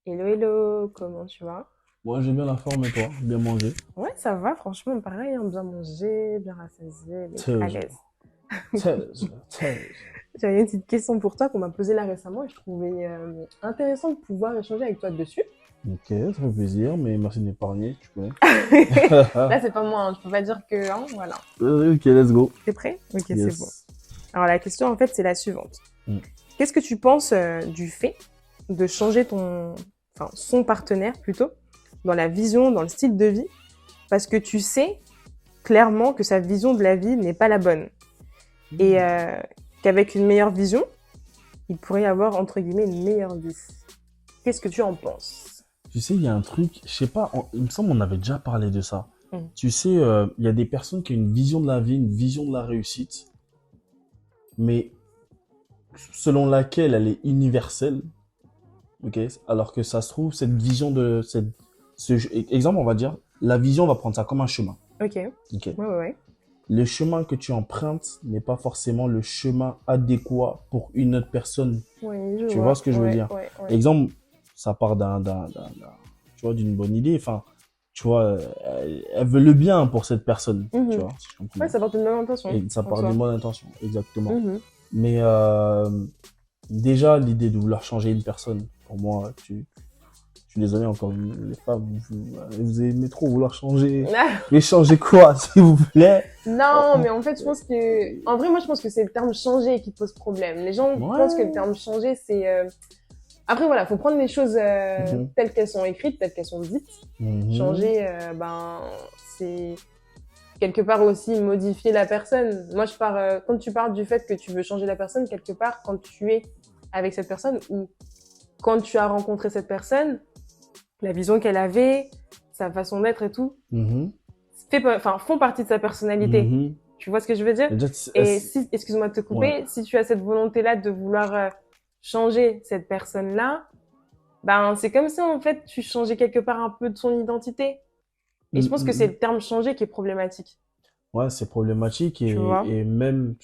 Hello, hello, comment tu vas? Moi, j'ai bien la forme et toi, bien manger. Ouais, ça va, franchement, pareil, hein, bien manger, bien rassasié, donc à Toujours, l'aise. toujours. J'avais une petite question pour toi qu'on m'a posée là récemment et je trouvais intéressant de pouvoir échanger avec toi dessus. Ok, ça fait plaisir, mais merci de m'épargner, tu connais. Là, c'est pas moi, hein, je peux pas dire que, hein, voilà. Ok, let's go. T'es prêt? Ok, c'est bon. Yes. Alors, la question, en fait, c'est la suivante. Mm. Qu'est-ce que tu penses du fait de changer enfin, son partenaire plutôt, dans la vision, dans le style de vie, parce que tu sais clairement que sa vision de la vie n'est pas la bonne et qu'avec une meilleure vision, il pourrait y avoir, entre guillemets, une meilleure vie. Qu'est-ce que tu en penses? Tu sais, il y a un truc, je sais pas, il me semble qu'on avait déjà parlé de ça. Mm. Tu sais, il y a des personnes qui ont une vision de la vie, une vision de la réussite, mais selon laquelle elle est universelle, ok? Alors que ça se trouve, cette vision exemple, on va dire, la vision va prendre ça comme un chemin, Ok, ouais, ok? ouais, ouais. Le chemin que tu empruntes n'est pas forcément le chemin adéquat pour une autre personne. Oui, je Tu vois vois. ce que je veux Ouais, dire? ouais, ouais. Exemple, ça part tu vois, d'une bonne idée. Enfin, tu vois, elle veut le bien pour cette personne. Tu Mhm. vois, si je comprends Ouais, bien. ça porte une bonne intention Et ça en part d'une soi. bonne intention, exactement. Mhm. Mais déjà, l'idée de vouloir changer une personne, pour moi, je suis désolé encore, les femmes, vous aimez trop vouloir changer. Mais changer quoi, s'il vous plaît? Oh, Non, oh. mais en fait, je pense que, en vrai, moi, je pense que c'est le terme changer qui pose problème. Les gens pensent que le Ouais. terme changer, c'est, après, voilà, faut prendre les choses Mhm. telles qu'elles sont écrites, telles qu'elles sont dites. Mhm. Changer, ben, c'est quelque part aussi modifier la personne. Moi, quand tu parles du fait que tu veux changer la personne, quelque part, quand tu es avec cette personne ou quand tu as rencontré cette personne, la vision qu'elle avait, sa façon d'être et tout, Mhm. enfin, font partie de sa personnalité. Mhm. Tu vois ce que je veux dire? Déjà, Et si, excuse-moi de te ouais. couper, si tu as cette volonté-là de vouloir changer cette personne-là, ben, c'est comme si, en fait, tu changeais quelque part un peu de son identité. Et je pense que c'est Mm. le terme changer qui est problématique. Ouais, c'est problématique Tu vois? et même,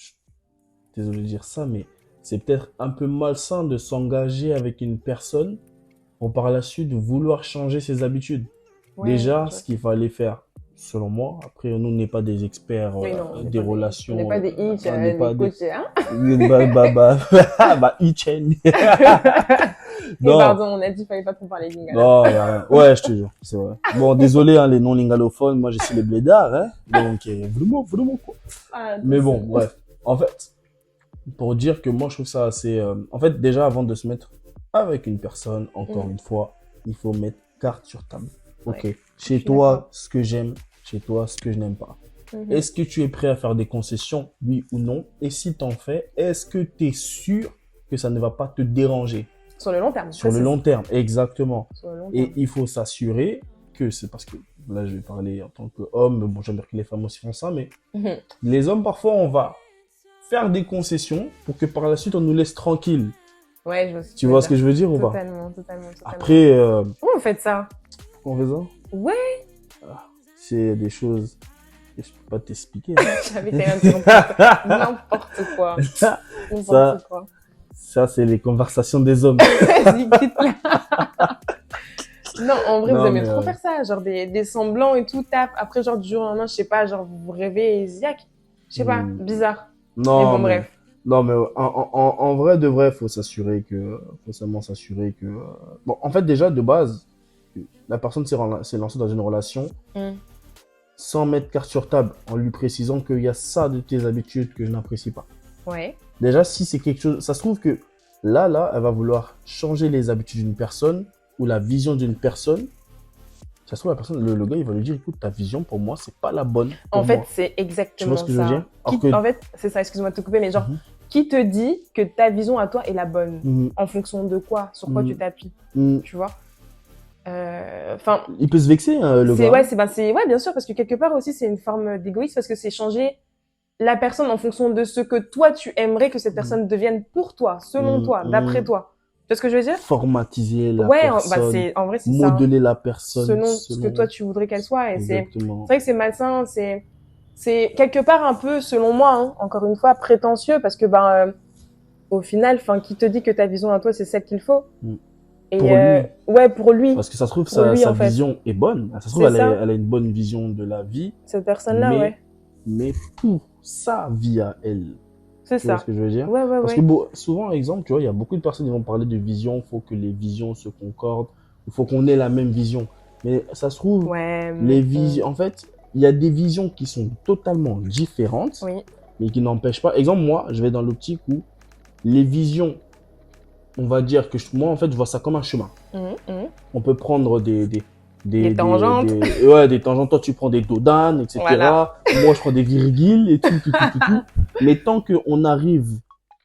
désolé de dire ça, mais c'est peut-être un peu malsain de s'engager avec une personne pour par la suite vouloir changer ses habitudes. Ouais, Déjà, je vois ce ce que qu'il fallait faire, selon moi, après, nous, on n'est pas des experts oui, non, des on n'est relations, pas des hitch, on n'est des pas des... coachs, hein. e-chain. Et Non, pardon, on a dit qu'il fallait pas trop parler lingala. non, y a rien. Ouais, je te jure, c'est vrai. Bon, désolé, hein, les non-lingalophones, moi, je suis les blédards, hein. Donc, vraiment, vraiment, quoi. Ah, Mais bon, attention. bref. En fait, pour dire que moi, je trouve ça assez... En fait, déjà, avant de se mettre avec une personne, encore Mm. une fois, il faut mettre carte sur table. Ouais, Ok, je chez suis d'accord. toi, ce que j'aime, chez toi, ce que je n'aime pas. Mhm. Est-ce que tu es prêt à faire des concessions, oui ou non? Et si t'en fais, est-ce que tu es sûr que ça ne va pas te déranger? Sur le long terme, ça Sur le c'est long terme, exactement. sur le long Et terme. il faut s'assurer que c'est parce que là, je vais parler en tant qu'homme, mais bon, j'aime bien que les femmes aussi font ça, mais Mhm. les hommes, parfois, on va faire des concessions pour que par la suite, on nous laisse tranquille. Ouais, je vois ce que Tu tu veux vois ce dire. que je veux dire ou pas? Totalement, totalement, totalement. Après, Comment vous faites ça? pourquoi on fait ça? Ouais, Ah, c'est des choses que je peux pas t'expliquer, hein. j'avais été interrompue. N'importe quoi. Ça, N'importe quoi. ça, c'est les conversations des hommes. Vas-y, quitte-la. Non, en vrai, vous Non, aimez mais trop faire ça. Genre des semblants et tout, tape. Après, genre du jour au lendemain, je sais pas, genre vous vous réveillez et ziac. Je sais pas, hmm, bizarre. Mais non, bon, mais bref. non, mais en vrai de vrai, faut seulement s'assurer que bon, en fait, déjà de base, la personne s'est lancée dans une relation Mm. sans mettre carte sur table, en lui précisant qu'il y a ça de tes habitudes que je n'apprécie pas. Ouais. Déjà, si c'est quelque chose, ça se trouve que là, elle va vouloir changer les habitudes d'une personne ou la vision d'une personne. Ça se trouve, la personne, le gars, il va lui dire, écoute, ta vision pour moi, c'est pas la bonne En pour fait, moi. c'est Tu vois ce exactement que je veux dire? ça. Alors que, En fait, c'est ça, excuse-moi de te couper, mais genre, mhm, qui te dit que ta vision à toi est la bonne? mhm, En fonction de quoi? Sur quoi tu mhm, t'appuies? mhm. Tu vois? Enfin, Il peut se vexer, hein, le c'est gars. ouais, ouais, bien sûr, parce que quelque part aussi, c'est une forme d'égoïsme, parce que c'est changer la personne en fonction de ce que toi, tu aimerais que cette Mhm, personne devienne pour toi, selon mhm, toi, d'après mhm. toi. Tu vois ce que je veux dire? Formatiser la Ouais, bah personne, c'est, en vrai, c'est ça, hein. modeler la personne Selon ce que toi, selon... tu voudrais qu'elle soit. Et c'est Exactement. vrai que c'est malsain, c'est quelque part un peu, selon moi, hein, encore une fois, prétentieux, parce que, ben, au final, enfin, qui te dit que ta vision à toi, c'est celle qu'il faut? Mhm. Et Pour lui. ouais, pour lui, Parce que ça se trouve, Pour lui, sa en fait. vision est bonne. Ça se trouve, C'est ça. elle a une bonne vision de la vie, cette personne-là, ouais. mais pour sa vie à elle. C'est Tu vois ça. ce que je veux dire? Ouais, ouais, Parce que ouais. souvent, exemple, tu vois, il y a beaucoup de personnes qui vont parler de vision, il faut que les visions se concordent, il faut qu'on ait la même vision. Mais ça se trouve, Ouais. les visions, en fait, il y a des visions qui sont totalement différentes, Oui. mais qui n'empêchent pas. Exemple, moi, je vais dans l'optique où les visions, on va dire que moi, en fait, je vois ça comme un chemin. On peut prendre Des tangentes. ouais, des tangentes. Toi, tu prends des dos d'âne, etc. Voilà. Moi, je prends des virgules et tout. Mais tant qu'on arrive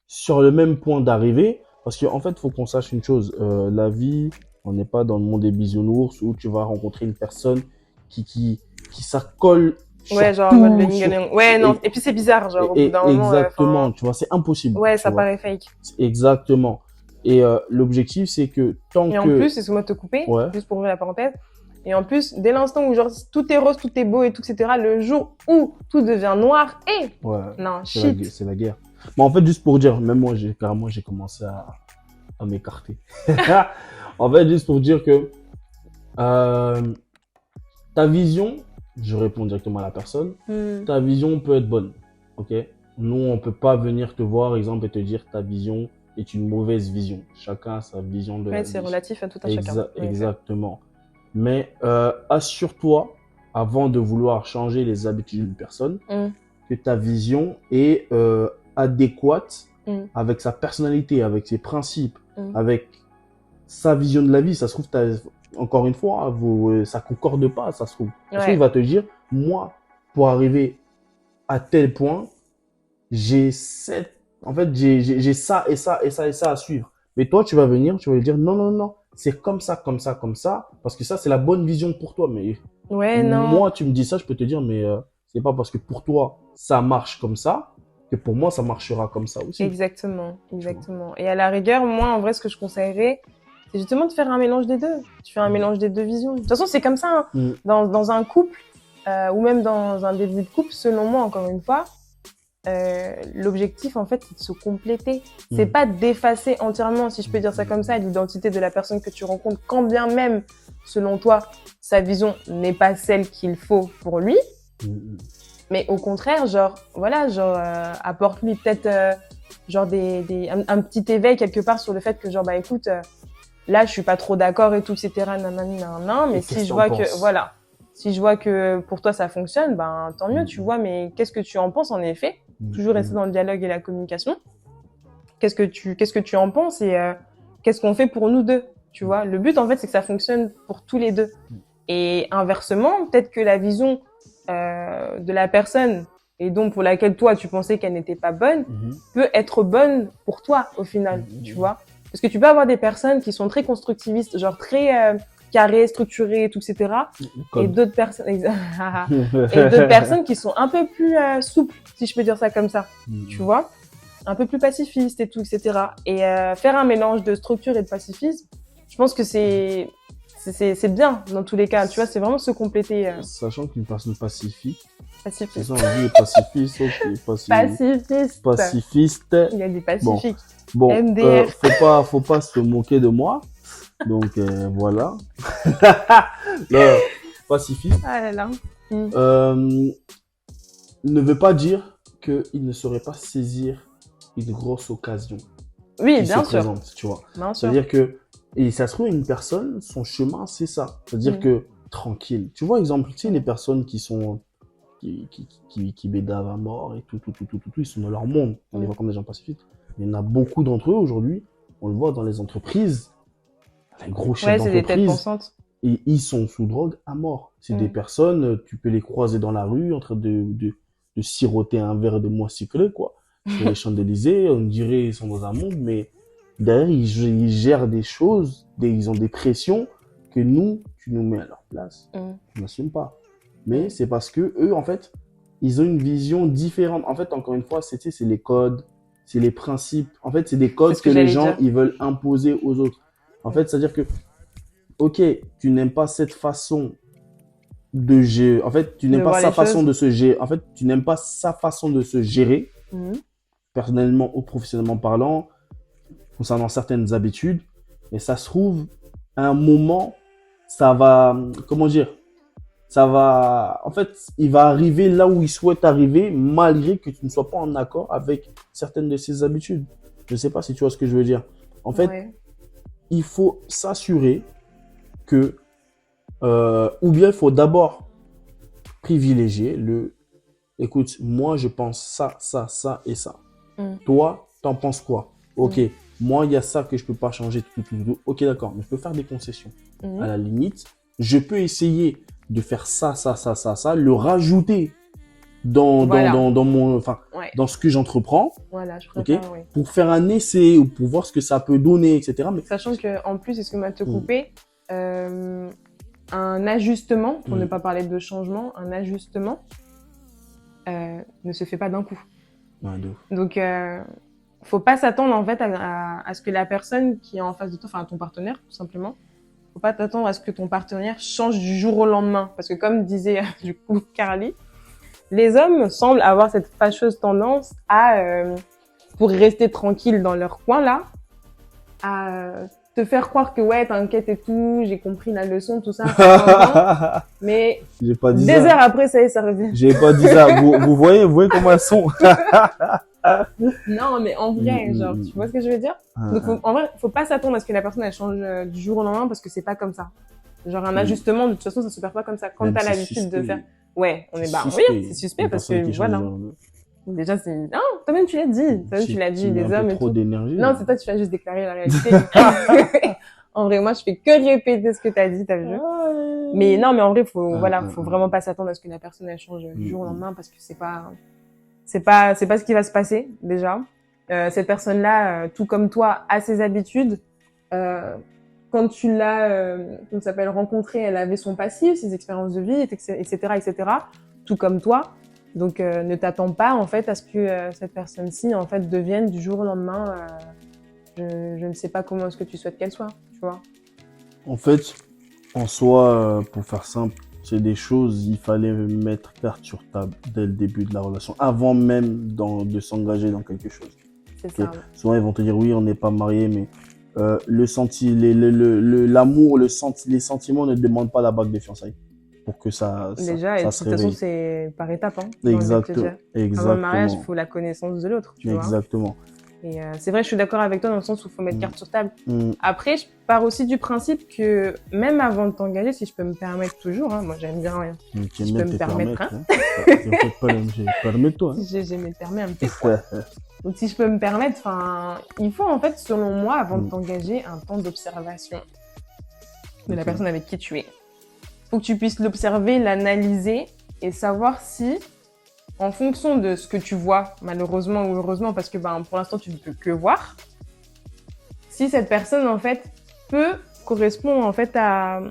sur le même point d'arrivée, parce qu'en fait, il faut qu'on sache une chose. La vie, on n'est pas dans le monde des bisounours où tu vas rencontrer une personne qui s'accole Ouais, sur genre, en mode le tout. yin. Ouais, non. Et puis, c'est bizarre, genre, au bout d'un moment. Exactement, tu vois, c'est impossible. Ouais, tu ça vois. paraît fake. Exactement. Et l'objectif, c'est que tant Et que... en plus, excuse-moi de te couper, Ouais. juste pour ouvrir la parenthèse. Et en plus, dès l'instant où genre tout est rose, tout est beau et tout, etc., le jour où tout devient noir, Ouais, non, c'est shit. c'est la guerre. Mais en fait, juste pour dire, même moi, carrément, j'ai commencé à m'écarter. En fait, juste pour dire que ta vision, je réponds directement à la personne, ta vision peut être bonne, ok? Nous, on peut pas venir te voir, exemple, et te dire ta vision est une mauvaise vision. Chacun a sa vision de la Ouais, vie. c'est relatif à tout un chacun. Exactement. Mais assure-toi, avant de vouloir changer les habitudes d'une personne, que ta vision est adéquate avec sa personnalité, avec ses principes, avec sa vision de la vie. Ça se trouve, encore une fois, ça concorde pas, ça se trouve. Ça se trouve, il va te dire, moi, pour arriver à tel point, j'ai en fait, j'ai ça et ça et ça et ça à suivre. Mais toi, tu vas venir, tu vas lui dire, non, non, non, c'est comme ça, comme ça, comme ça, parce que ça, c'est la bonne vision pour toi. Mais moi, tu me dis ça, je peux te dire, mais c'est pas parce que pour toi, ça marche comme ça, que pour moi, ça marchera comme ça aussi. Exactement, exactement. Et à la rigueur, moi, en vrai, ce que je conseillerais, c'est justement de faire un mélange des deux. Tu fais un mélange des deux visions. De toute façon, c'est comme ça, hein. Dans un couple, ou même dans un début de couple, selon moi, encore une fois, l'objectif, en fait, c'est de se compléter. C'est pas d'effacer entièrement, si je peux dire ça comme ça, l'identité de la personne que tu rencontres, quand bien même, selon toi, sa vision n'est pas celle qu'il faut pour lui. Mais au contraire, genre, voilà, genre, apporte-lui peut-être, genre, un petit éveil quelque part sur le fait que, genre, bah, écoute, là, je suis pas trop d'accord et tout, etc., nanana, mais si je vois que, voilà, si je vois que pour toi ça fonctionne, ben, tant mieux, tu vois, mais qu'est-ce que tu en penses en effet? Toujours rester dans le dialogue et la communication. Qu'est-ce que tu en penses et, qu'est-ce qu'on fait pour nous deux? Tu vois, le but, en fait, c'est que ça fonctionne pour tous les deux. Et inversement, peut-être que la vision, de la personne et donc pour laquelle toi tu pensais qu'elle n'était pas bonne peut être bonne pour toi au final, tu vois, parce que tu peux avoir des personnes qui sont très constructivistes, genre très carrées, structurées et tout, etc. Et d'autres personnes et d'autres personnes qui sont un peu plus souples, si je peux dire ça comme ça, tu vois, un peu plus pacifistes et tout, etc. Et faire un mélange de structure et de pacifisme, je pense que c'est bien dans tous les cas, tu vois, c'est vraiment se compléter. Sachant qu'une personne pacifique, pacifiste. c'est ça, on dit pacifiste, Pacifiste. Pacifiste. Il y a des pacifiques. Bon, MDR. faut pas se moquer de moi. Donc voilà. Le pacifiste. Ah là là. Ne veut pas dire qu'il ne saurait pas saisir une grosse occasion. Oui, qui bien se sûr. présente, tu vois. Bien sûr. C'est-à-dire que, et ça se trouve, une personne, son chemin, c'est ça. C'est-à-dire que, tranquille. Tu vois, exemple, tu sais, les personnes qui sont, qui bédavent à mort et tout, ils sont dans leur monde. On les voit comme des gens pacifiques. Il y en a beaucoup d'entre eux aujourd'hui, on le voit dans les entreprises, les gros chefs c'est des têtes d'entreprise. pensantes. Et ils sont sous drogue à mort. C'est des personnes, tu peux les croiser dans la rue en train de siroter un verre de moissiclé, quoi. Sur les Champs-Élysées, on dirait ils sont dans un monde, mais derrière, ils gèrent des choses, ils ont des pressions que nous, tu nous mets à leur place. On n'assume pas. Mais c'est parce que eux, en fait, ils ont une vision différente. En fait, encore une fois, c'est les codes, c'est les principes. En fait, c'est des codes que les gens, ils veulent imposer aux autres. En fait, c'est-à-dire que, ok, tu n'aimes pas cette façon de gérer. En fait, tu n'aimes pas sa façon de se gérer. En fait, tu n'aimes pas sa façon de se gérer, personnellement ou professionnellement parlant, concernant certaines habitudes. Et ça se trouve, à un moment, ça va, comment dire, en fait, il va arriver là où il souhaite arriver, malgré que tu ne sois pas en accord avec certaines de ses habitudes. Je ne sais pas si tu vois ce que je veux dire. En fait, Ouais. il faut s'assurer que, ou bien il faut d'abord privilégier écoute, moi je pense ça et ça. Mm. Toi, t'en penses quoi? Ok, moi il y a ça que je peux pas changer, tout. Ok, d'accord, mais je peux faire des concessions. À la limite, je peux essayer de faire ça, le rajouter Voilà. enfin, Ouais. dans ce que j'entreprends, Voilà, je ok, préfère, oui. pour faire un essai ou pour voir ce que ça peut donner, etc. Mais Sachant que, en plus, excuse-moi de te couper, un ajustement, pour ne pas parler de changement, un ajustement ne se fait pas d'un coup. Ouais, de ouf. Donc, faut pas s'attendre en fait à ce que la personne qui est en face de toi, enfin ton partenaire tout simplement, faut pas t'attendre à ce que ton partenaire change du jour au lendemain, parce que comme disait du coup Carly, les hommes semblent avoir cette fâcheuse tendance à, pour rester tranquille dans leur coin là, à te faire croire que ouais t'inquiète et tout, j'ai compris la leçon, tout ça, mais J'ai pas dit des ça. heures après ça y est, ça revient. J'ai pas dit ça. Vous voyez comment elles sont. Non, mais en vrai, genre, tu vois ce que je veux dire? Donc, en vrai, faut pas s'attendre à ce que la personne, elle change du jour au lendemain parce que c'est pas comme ça. Genre, un ajustement, de toute façon, ça se perd pas comme ça. Quand Même t'as c'est l'habitude de suspect. faire, ouais, on est, bah, Suspect. oui, c'est suspect Une parce personne que, qui change voilà. Déjà, c'est, non, toi-même, tu l'as dit. Toi-même, tu l'as dit, tu mets un les peu hommes et trop tout. d'énergie. Non, c'est toi, tu l'as juste déclaré la réalité. En vrai, moi, je fais que répéter ce que t'as dit, t'as vu? Mais non, mais en vrai, faut vraiment pas s'attendre à ce que la personne, elle change du jour au lendemain parce que c'est pas ce qui va se passer, déjà. Cette personne-là, tout comme toi, a ses habitudes. Quand tu l'as, comment ça s'appelle, rencontrée, elle avait son passif, ses expériences de vie, etc. Tout comme toi. Donc, ne t'attends pas, en fait, à ce que cette personne-ci, en fait, devienne du jour au lendemain. Je ne sais pas comment est-ce que tu souhaites qu'elle soit, tu vois. En fait, en soi, pour faire simple, c'est des choses, il fallait mettre carte sur table dès le début de la relation, avant même de s'engager dans quelque chose. C'est Okay. ça. Ouais. Souvent, ils vont te dire, oui, on n'est pas mariés, mais l'amour, les sentiments ne demandent pas la bague de fiançailles pour que Déjà, et ça de se toute façon, réveille. c'est par étapes, hein, j'ai envie de te dire. Avant le mariage, il faut la connaissance de l'autre, tu vois. Exactement. Et c'est vrai, je suis d'accord avec toi dans le sens où il faut mettre carte sur table. Après, je pars aussi du principe que même avant de t'engager, si je peux me permettre toujours, hein, moi j'aime bien rien. Si je peux me permettre, hein. Permets-toi. J'ai mes permis un petit peu. Donc si je peux me permettre, enfin, il faut en fait, selon moi, avant de t'engager, un temps d'observation de la personne avec qui tu es. Il faut que tu puisses l'observer, l'analyser et savoir si, en fonction de ce que tu vois, malheureusement ou heureusement, parce que pour l'instant tu ne peux que voir, si cette personne en fait peut correspondre en fait à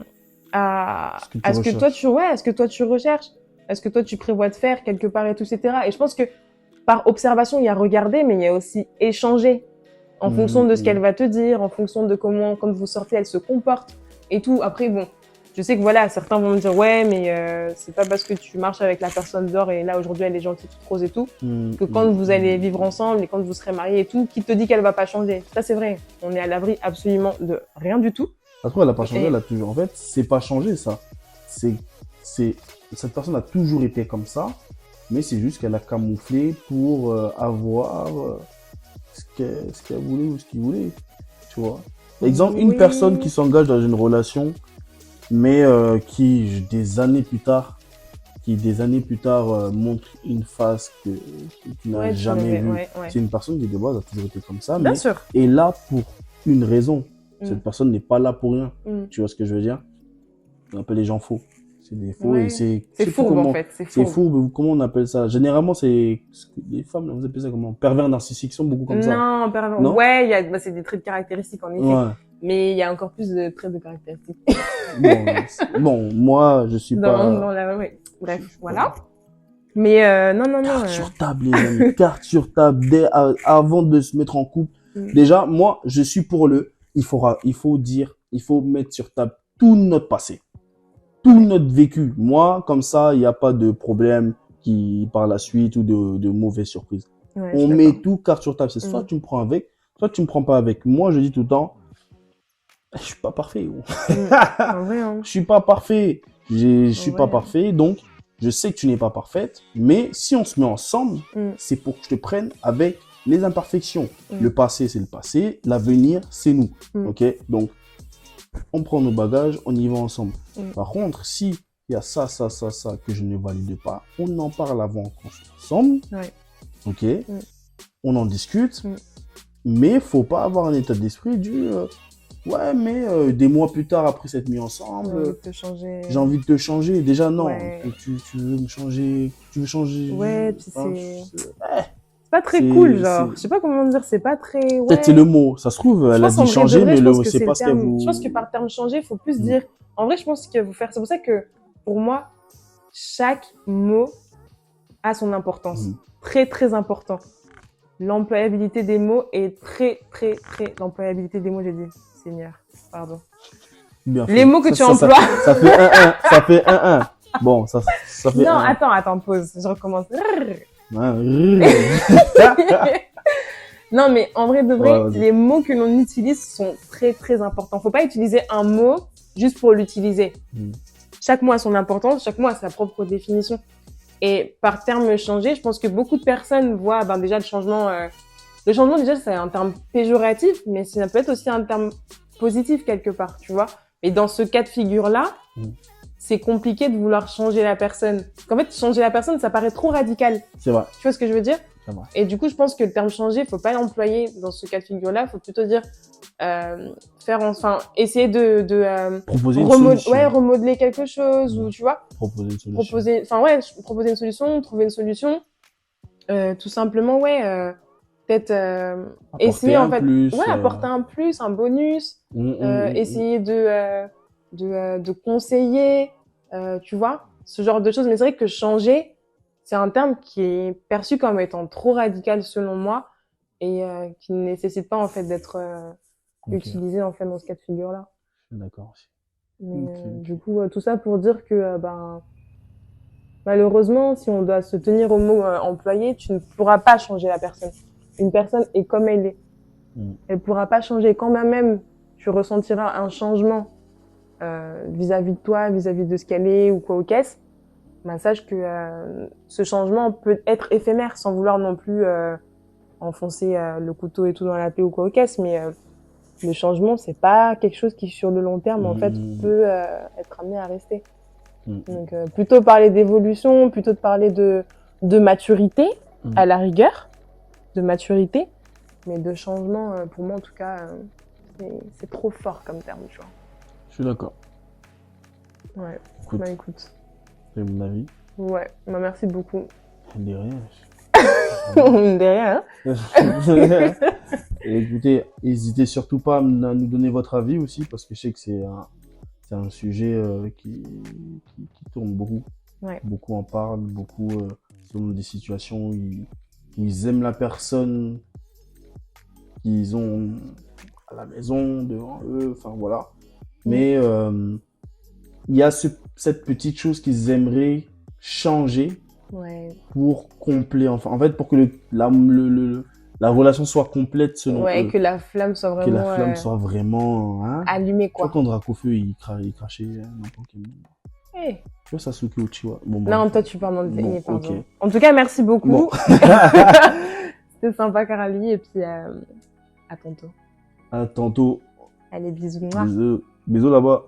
ce que toi tu recherches, à ce que toi tu prévois de faire quelque part et tout, etc. Et je pense que par observation il y a regarder, mais il y a aussi échanger en fonction de ce qu'elle va te dire, en fonction de comment quand vous sortez elle se comporte et tout. Après bon. Je sais que voilà, certains vont me dire ouais, mais c'est pas parce que tu marches avec la personne dehors et là aujourd'hui elle est gentille, toute rose et tout, que quand vous allez vivre ensemble et quand vous serez mariés et tout, qui te dit qu'elle va pas changer. Ça c'est vrai, on est à l'abri absolument de rien du tout. Après elle a pas changé, elle a toujours. En fait, c'est pas changé ça. Cette personne a toujours été comme ça, mais c'est juste qu'elle a camouflé pour avoir ce qu'elle voulait ou ce qu'il voulait, tu vois. Par exemple, une personne qui s'engage dans une relation mais qui des années plus tard montre une face que tu n'as jamais vue. C'est une personne qui de base a toujours été comme ça, mais est là pour une raison. Cette personne n'est pas là pour rien. Tu vois ce que je veux dire? On appelle les gens faux. C'est des faux et c'est fourbe en fait. C'est fourbe. Comment on appelle ça? Généralement, c'est les femmes, vous appelez ça comment? Pervers narcissiques sont beaucoup comme ça. Non, pervers. Non, ouais, c'est des traits de caractéristiques en effet. Ouais. Mais il y a encore plus de traits de caractéristiques. Bon, moi, je suis pas... Ouais. Bref, voilà. Mais non. Carte sur table, les amis. Carte sur table avant de se mettre en couple. Déjà, moi, je suis pour il faut mettre sur table tout notre passé. Tout notre vécu. Moi, comme ça, il n'y a pas de problème par la suite ou de mauvaises surprises. Ouais, on met tout carte sur table. C'est soit tu me prends avec, soit tu me prends pas avec. Moi, je dis tout le temps, Je suis pas parfait, gros. En vrai, hein. Je suis pas parfait. Je suis En pas vrai. parfait, donc je sais que tu n'es pas parfaite, mais si on se met ensemble, Mm. c'est pour que je te prenne avec les imperfections. Mm. Le passé, c'est le passé, l'avenir, c'est nous. Mm. Ok? Donc, on prend nos bagages, on y va ensemble. Mm. Par contre, si il y a ça que je ne valide pas, on en parle avant qu'on soit ensemble. Ouais. Ok? Mm. On en discute, Mm. mais faut pas avoir un état d'esprit du ouais, mais des mois plus tard, après s'être mis ensemble, J'ai envie de te changer. j'ai envie de te changer. Déjà, non. Ouais. Tu veux me changer. Tu veux changer. Ouais, puis Enfin, c'est pas très c'est- cool, genre. c'est- Je sais pas comment dire, c'est pas très. Peut-être Ouais. c'est le mot. Ça se trouve, Je elle a pense en dit vrai de changer, vrai, mais je pense que c'est c'est pas le ce qu'elle terme. vous. Je pense que par terme changer, il faut plus Mm. dire. En vrai, je pense qu'il faut faire. C'est pour ça que, pour moi, chaque mot a son importance. Mm. Très, très important. L'employabilité des mots est très, très, très. L'employabilité des mots, j'ai dit. Seigneur, pardon. Bien fait. Les mots que tu emploies. Ça fait 1-1. Ça fait 1-1. Bon, ça fait Non, 1-1. attends, pause. Je recommence. Ouais. Non, mais en vrai de vrai, Ouais, vas-y. les mots que l'on utilise sont très, très importants. Faut pas utiliser un mot juste pour l'utiliser. Mm. Chaque mot a son importance, chaque mot a sa propre définition. Et par terme changer, je pense que beaucoup de personnes voient déjà le changement. Le changement, déjà, c'est un terme péjoratif, mais ça peut être aussi un terme positif quelque part, tu vois. Et dans ce cas de figure-là, Mm. c'est compliqué de vouloir changer la personne. Parce qu'en fait, changer la personne, ça paraît trop radical. C'est vrai. Tu vois ce que je veux dire? C'est vrai. Et du coup, je pense que le terme changer, faut pas l'employer dans ce cas de figure-là. Faut plutôt dire essayer de Proposer une solution. remodeler quelque chose ou tu vois, Proposer une solution. proposer une solution, trouver une solution. Tout simplement, peut-être Apporter essayer un en fait, plus, apporter un plus, un bonus, essayer de conseiller, tu vois, ce genre de choses. Mais c'est vrai que changer, c'est un terme qui est perçu comme étant trop radical selon moi et qui ne nécessite pas en fait d'être Ok. utilisé en fait dans ce cas de figure-là. Je suis d'accord aussi. Mais Ok. du coup, tout ça pour dire que malheureusement, si on doit se tenir au mot employé, tu ne pourras pas changer la personne. Une personne est comme elle est. Mm. Elle pourra pas changer. Quand même, tu ressentiras un changement vis-à-vis de toi, vis-à-vis de ce qu'elle est ou quoi au caisse. Sache que ce changement peut être éphémère sans vouloir non plus enfoncer le couteau et tout dans la plaie ou quoi au caisse. Mais le changement, c'est pas quelque chose qui, sur le long terme, en fait, peut être amené à rester. Donc, plutôt parler d'évolution, plutôt de parler de maturité, à la rigueur, de maturité, mais de changement, pour moi, en tout cas, c'est trop fort comme terme, tu vois. Je suis d'accord. Ouais, Écoute, écoute. c'est mon avis. Ouais, merci beaucoup. De rien. De rien, hein. Et écoutez, n'hésitez surtout pas à nous donner votre avis aussi, parce que je sais que c'est un sujet qui tourne beaucoup. Ouais. Beaucoup en parlent, beaucoup sont dans des situations où ils aiment la personne qu'ils ont à la maison, devant eux, enfin voilà. Mais il y a cette petite chose qu'ils aimeraient changer pour combler, en fait, pour que la relation soit complète selon eux. Que la flamme soit vraiment, que la flamme soit vraiment allumée, quoi. Tu vois, quand Dracofeu, il crachait n'importe quel moment. Hey. Tu vois, Sasuke Uchiwa. Bon, non, toi, tu parles dans bon, ok. En tout cas, merci beaucoup. Bon. C'était sympa, Carali, et puis à tantôt. À tantôt. Allez, bisous. Bisous là-bas.